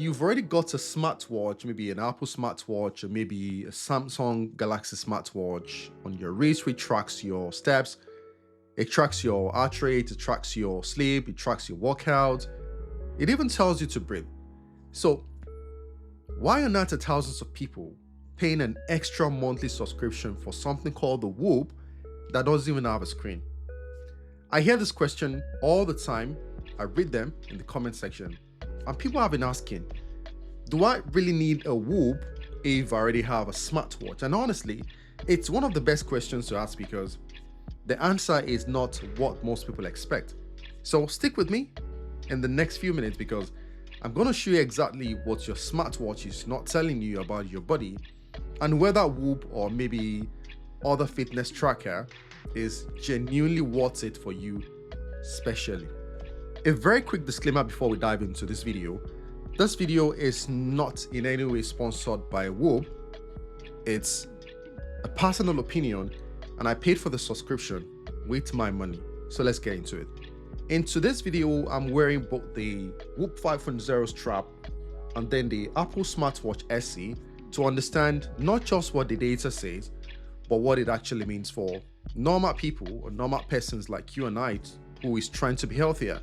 you've already got a smartwatch, maybe an Apple smartwatch or maybe a Samsung Galaxy smartwatch on your wrist, which tracks your steps, it tracks your heart rate, it tracks your sleep, it tracks your workout, it even tells you to breathe. So why on earth are thousands of people paying an extra monthly subscription for something called the Whoop that doesn't even have a screen? I hear this question all the time. I read them in the comment section, and people have been asking, do I really need a Whoop if I already have a smartwatch? And honestly, it's one of the best questions to ask because the answer is not what most people expect. So stick with me in the next few minutes because I'm going to show you exactly what your smartwatch is not telling you about your body and whether Whoop or maybe other fitness tracker is genuinely worth it for you specially. A very quick disclaimer before we dive into this video. This video is not in any way sponsored by Whoop. It's a personal opinion and I paid for the subscription with my money. So let's get into it. In today's video, I'm wearing both the Whoop 5.0 strap and then the Apple Smartwatch SE to understand not just what the data says, but what it actually means for normal people or normal persons like you and I who is trying to be healthier.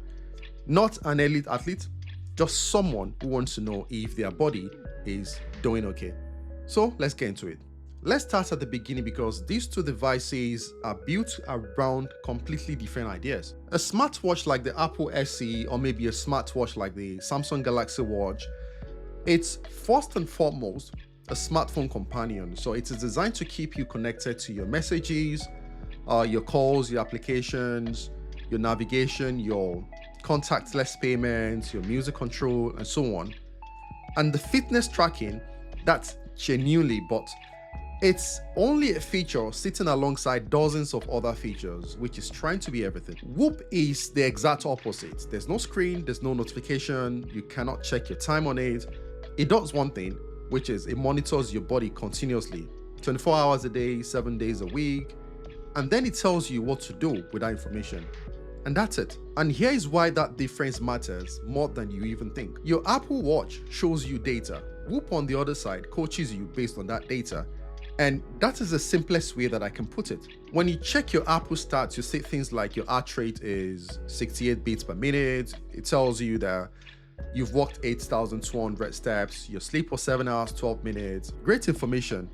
Not an elite athlete, just someone who wants to know if their body is doing okay. So let's get into it. Let's start at the beginning because these two devices are built around completely different ideas. A smartwatch like the Apple SE or maybe a smartwatch like the Samsung Galaxy Watch, it's first and foremost a smartphone companion. So it is designed to keep you connected to your messages, your calls, your applications, your navigation, your contactless payments, your music control, and so on. And the fitness tracking, that's genuinely, but it's only a feature sitting alongside dozens of other features, which is trying to be everything. Whoop is the exact opposite. There's no screen, there's no notification, you cannot check your time on it. It does one thing, which is it monitors your body continuously, 24 hours a day, 7 days a week, and then it tells you what to do with that information. And that's it. And here is why that difference matters more than you even think. Your Apple Watch shows you data. Whoop on the other side coaches you based on that data. And that is the simplest way that I can put it. When you check your Apple stats, you see things like your heart rate is 68 beats per minute. It tells you that you've walked 8,200 steps, your sleep was 7 hours, 12 minutes. Great information.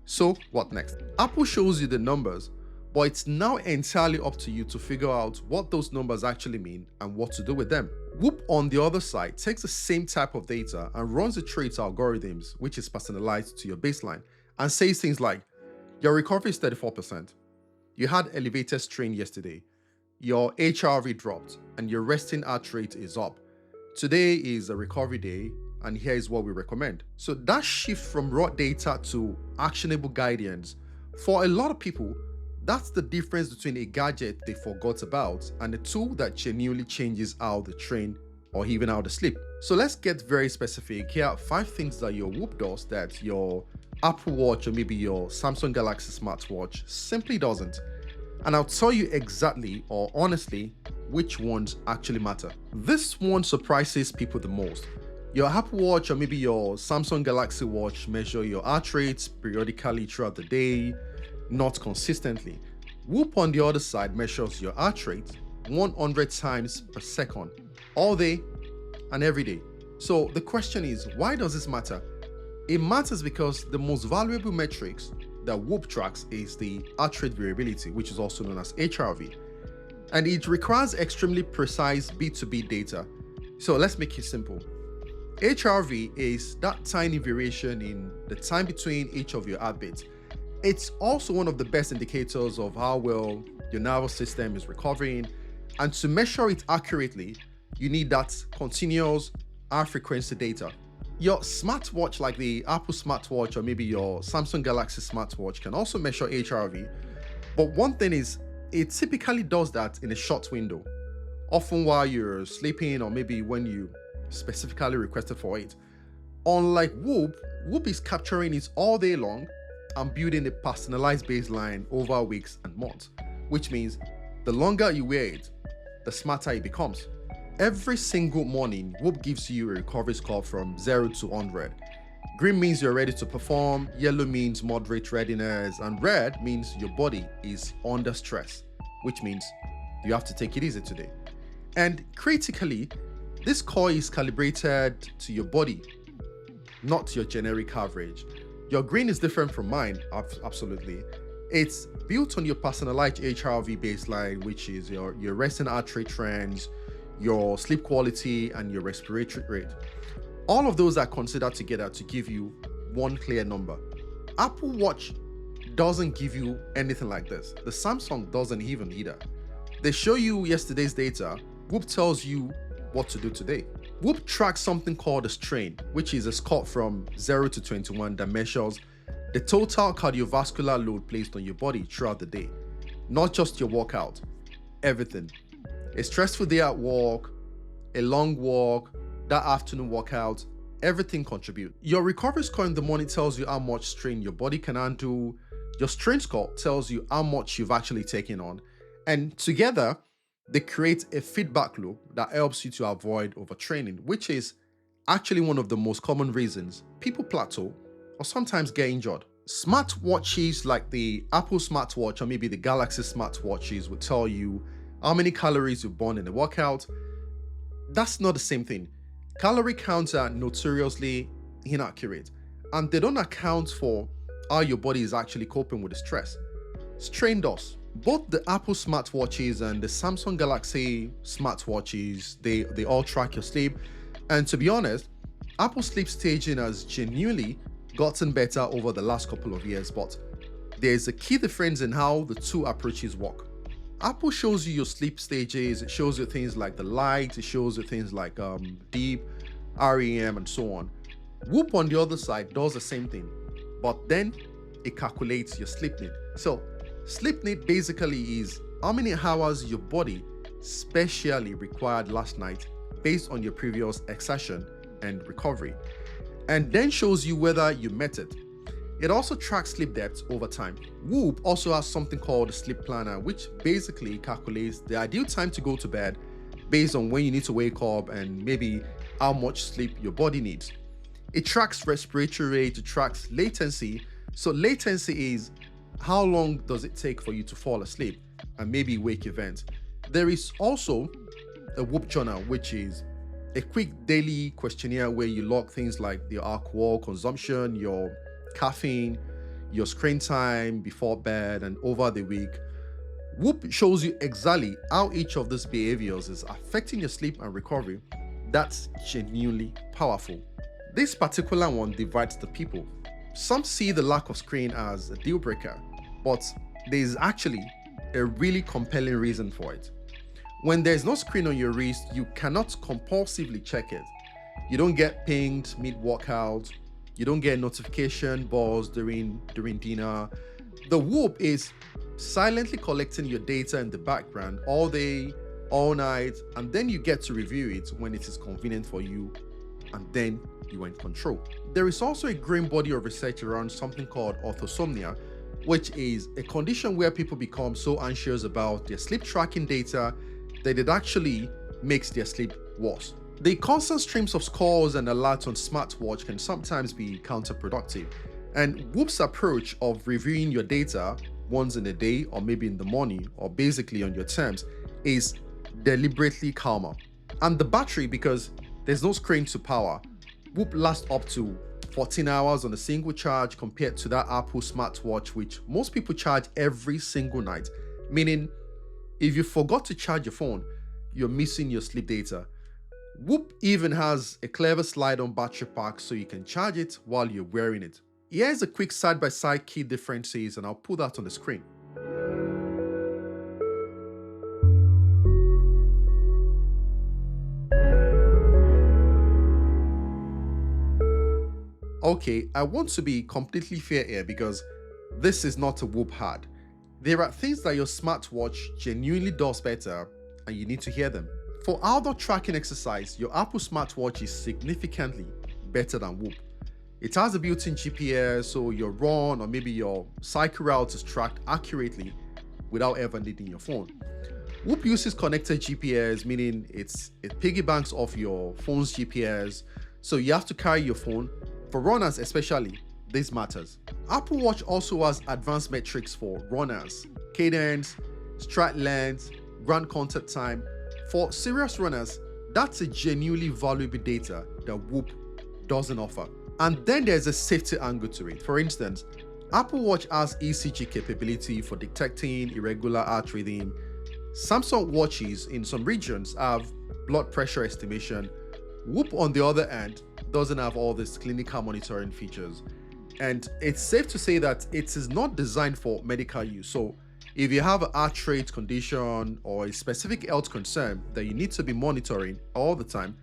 So what next? Apple shows you the numbers, but it's now entirely up to you to figure out what those numbers actually mean and what to do with them. Whoop on the other side takes the same type of data and runs the traits algorithms, which is personalized to your baseline, and says things like, your recovery is 34%, you had elevated strain yesterday, your HRV dropped, and your resting heart rate is up. Today is a recovery day, and here is what we recommend. So that shift from raw data to actionable guidance, for a lot of people, that's the difference between a gadget they forgot about and a tool that genuinely changes how they train or even how they sleep. So let's get very specific. Here are 5 things that your Whoop does that your Apple Watch or maybe your Samsung Galaxy smartwatch simply doesn't. And I'll tell you exactly or honestly which ones actually matter. This one surprises people the most. Your Apple Watch or maybe your Samsung Galaxy Watch measure your heart rates periodically throughout the day, not consistently. Whoop on the other side measures your heart rate 100 times per second, all day and every day. So the question is, why does this matter? It matters because the most valuable metrics that Whoop tracks is the heart rate variability, which is also known as HRV. And it requires extremely precise B2B data. So let's make it simple. HRV is that tiny variation in the time between each of your heartbeats. It's also one of the best indicators of how well your nervous system is recovering. And to measure it accurately, you need that continuous high frequency data. Your smartwatch like the Apple smartwatch or maybe your Samsung Galaxy smartwatch can also measure HRV. But one thing is, it typically does that in a short window, often while you're sleeping or maybe when you specifically requested for it. Unlike Whoop, Whoop is capturing it all day long and building a personalized baseline over weeks and months, which means the longer you wear it, the smarter it becomes. Every single morning, Whoop gives you a recovery score from 0 to 100. Green means you're ready to perform, yellow means moderate readiness, and red means your body is under stress, which means you have to take it easy today. And critically, this score is calibrated to your body, not your generic average. Your green is different from mine, absolutely. It's built on your personalized HRV baseline, which is your resting heart rate trends, your sleep quality, and your respiratory rate. All of those are considered together to give you one clear number. Apple Watch doesn't give you anything like this. The Samsung doesn't even either. They show you yesterday's data. Whoop tells you what to do today. Whoop tracks something called a strain, which is a score from 0 to 21 that measures the total cardiovascular load placed on your body throughout the day. Not just your workout, everything. A stressful day at work, a long walk, that afternoon workout, everything contributes. Your recovery score in the morning tells you how much strain your body can handle. Your strain score tells you how much you've actually taken on. And together, they create a feedback loop that helps you to avoid overtraining, which is actually one of the most common reasons people plateau or sometimes get injured. Smartwatches like the Apple smartwatch or maybe the Galaxy smartwatches will tell you how many calories you've burned in a workout. That's not the same thing. Calorie counts are notoriously inaccurate, and they don't account for how your body is actually coping with the stress. Strain does. Both the Apple smartwatches and the Samsung Galaxy smartwatches, they all track your sleep. And to be honest, Apple sleep staging has genuinely gotten better over the last couple of years, but there's a key difference in how the two approaches work. Apple shows you your sleep stages, it shows you things like the light, it shows you things like deep, REM, and so on. Whoop on the other side does the same thing, but then it calculates your sleep need. So sleep need basically is how many hours your body specially required last night based on your previous exertion and recovery, and then shows you whether you met it. It also tracks sleep depth over time. Whoop also has something called a sleep planner, which basically calculates the ideal time to go to bed based on when you need to wake up and maybe how much sleep your body needs. It tracks respiratory rate, it tracks latency. So latency is how long does it take for you to fall asleep and maybe wake event. There is also a Whoop journal, which is a quick daily questionnaire where you log things like your alcohol consumption, your caffeine, your screen time before bed and over the week. Whoop shows you exactly how each of these behaviors is affecting your sleep and recovery. That's genuinely powerful. This particular one divides the people. Some see the lack of screen as a deal breaker, but there is actually a really compelling reason for it. When there's no screen on your wrist, you cannot compulsively check it. You don't get pinged mid-workout. You don't get notification bars during dinner. The Whoop is silently collecting your data in the background all day, all night, and then you get to review it when it is convenient for you, and then you are in control. There is also a growing body of research around something called orthosomnia, which is a condition where people become so anxious about their sleep tracking data that it actually makes their sleep worse. The constant streams of scores and alerts on smartwatch can sometimes be counterproductive, and Whoop's approach of reviewing your data once in a day or maybe in the morning or basically on your terms is deliberately calmer. And the battery, because there's no screen to power, Whoop lasts up to 14 hours on a single charge compared to that Apple smartwatch, which most people charge every single night, meaning if you forgot to charge your phone, you're missing your sleep data. Whoop even has a clever slide-on battery pack so you can charge it while you're wearing it. Here's a quick side-by-side key differences, and I'll put that on the screen. Okay, I want to be completely fair here because this is not a Whoop ad. There are things that your smartwatch genuinely does better, and you need to hear them. For outdoor tracking exercise, your Apple smartwatch is significantly better than Whoop. It has a built-in GPS, so your run or maybe your cycle route is tracked accurately without ever needing your phone. Whoop uses connected GPS, meaning it piggybacks off your phone's GPS, so you have to carry your phone. For runners especially, this matters. Apple Watch also has advanced metrics for runners: cadence, stride length, ground contact time. For serious runners, that's a genuinely valuable data that Whoop doesn't offer. And then there's a safety angle to it. For instance, Apple Watch has ECG capability for detecting irregular heart rhythm. Samsung watches in some regions have blood pressure estimation. Whoop, on the other hand, doesn't have all these clinical monitoring features. And it's safe to say that it is not designed for medical use. So if you have a heart rate condition or a specific health concern that you need to be monitoring all the time,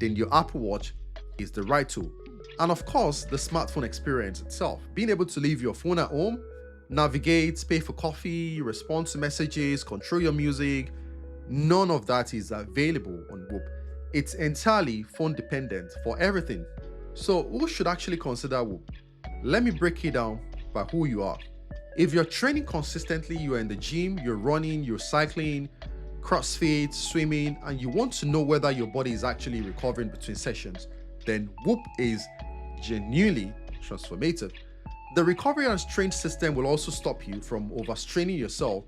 then your Apple Watch is the right tool. And of course, the smartphone experience itself, being able to leave your phone at home, navigate, pay for coffee, respond to messages, control your music, none of that is available on Whoop. It's entirely phone dependent for everything. So who should actually consider Whoop? Let me break it down by who you are. If you're training consistently, you're in the gym, you're running, you're cycling, CrossFit, swimming, and you want to know whether your body is actually recovering between sessions, then Whoop is genuinely transformative. The recovery and strength system will also stop you from overstraining yourself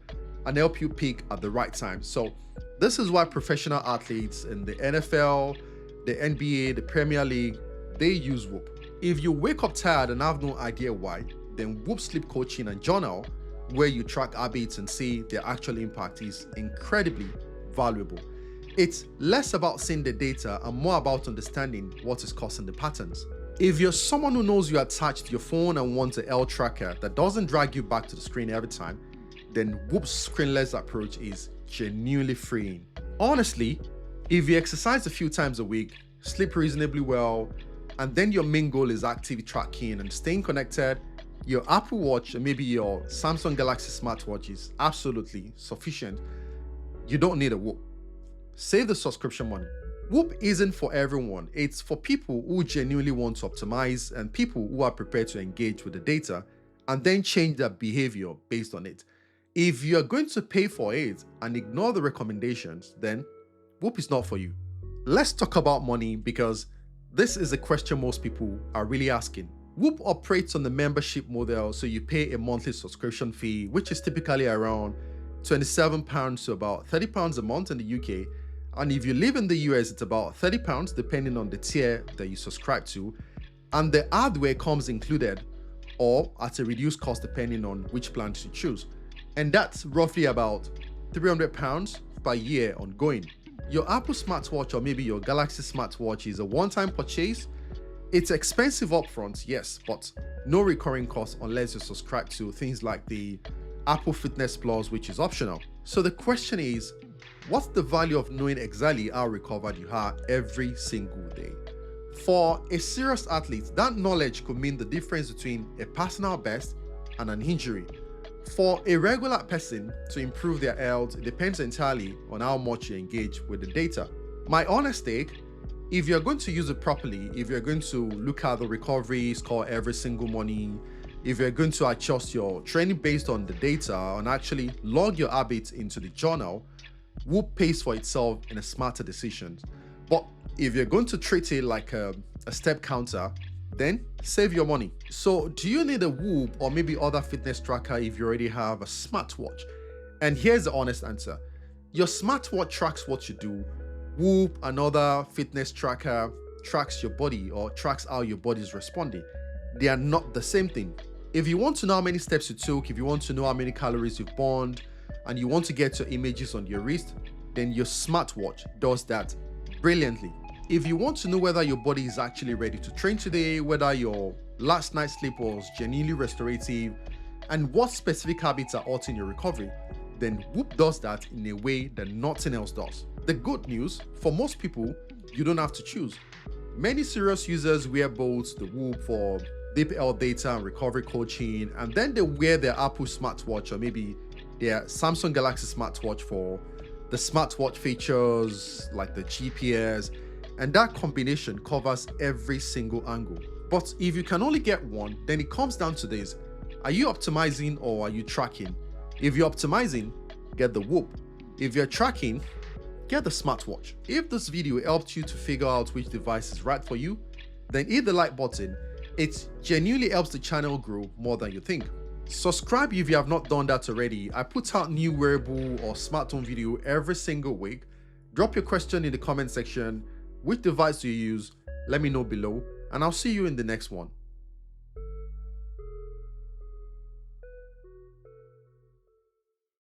and help you peak at the right time. So this is why professional athletes in the NFL, the NBA, the Premier League, they use Whoop. If you wake up tired and have no idea why, then Whoop Sleep Coaching and Journal, where you track habits and see their actual impact, is incredibly valuable. It's less about seeing the data and more about understanding what is causing the patterns. If you're someone who knows you're attached to your phone and wants a health tracker that doesn't drag you back to the screen every time, then Whoop's screenless approach is genuinely freeing. Honestly, if you exercise a few times a week, sleep reasonably well, and then your main goal is active tracking and staying connected, your Apple Watch and maybe your Samsung Galaxy smartwatch is absolutely sufficient. You don't need a Whoop. Save the subscription money. Whoop isn't for everyone. It's for people who genuinely want to optimize and people who are prepared to engage with the data and then change their behavior based on it. If you're going to pay for it and ignore the recommendations, then Whoop is not for you. Let's talk about money, because this is a question most people are really asking. Whoop operates on the membership model, so you pay a monthly subscription fee, which is typically around £27 to about £30 a month in the UK. And if you live in the US, it's about £30 depending on the tier that you subscribe to. And the hardware comes included or at a reduced cost depending on which plan you choose. And that's roughly about £300 per year ongoing. Your Apple smartwatch or maybe your Galaxy smartwatch is a one-time purchase. It's expensive upfront, yes, but no recurring costs unless you subscribe to things like the Apple Fitness Plus, which is optional. So the question is, what's the value of knowing exactly how recovered you are every single day? For a serious athlete, that knowledge could mean the difference between a personal best and an injury. For a regular person to improve their health, it depends entirely on how much you engage with the data. My honest take, if you're going to use it properly, if you're going to look at the recovery score every single morning, if you're going to adjust your training based on the data and actually log your habits into the journal, Whoop pays for itself in a smarter decision. But if you're going to treat it like a step counter, then save your money. So do you need a Whoop or maybe other fitness tracker if you already have a smartwatch? And here's the honest answer. Your smartwatch tracks what you do. Whoop, another fitness tracker, tracks your body or tracks how your body is responding. They are not the same thing. If you want to know how many steps you took, if you want to know how many calories you've burned, and you want to get your images on your wrist, then your smartwatch does that brilliantly. If you want to know whether your body is actually ready to train today, whether your last night's sleep was genuinely restorative, and what specific habits are halting your recovery, then Whoop does that in a way that nothing else does. The good news, for most people, you don't have to choose. Many serious users wear both the Whoop for deep health data and recovery coaching, and then they wear their Apple smartwatch or maybe their Samsung Galaxy smartwatch for the smartwatch features like the GPS, and that combination covers every single angle. But if you can only get one, then it comes down to this: are you optimizing or are you tracking? If you're optimizing, get the Whoop. If you're tracking, get the smartwatch. If this video helped you to figure out which device is right for you, then hit the like button. It genuinely helps the channel grow more than you think. Subscribe if you have not done that already. I put out new wearable or smart home video every single week. Drop your question in the comment section. Which device do you use? Let me know below, and I'll see you in the next one.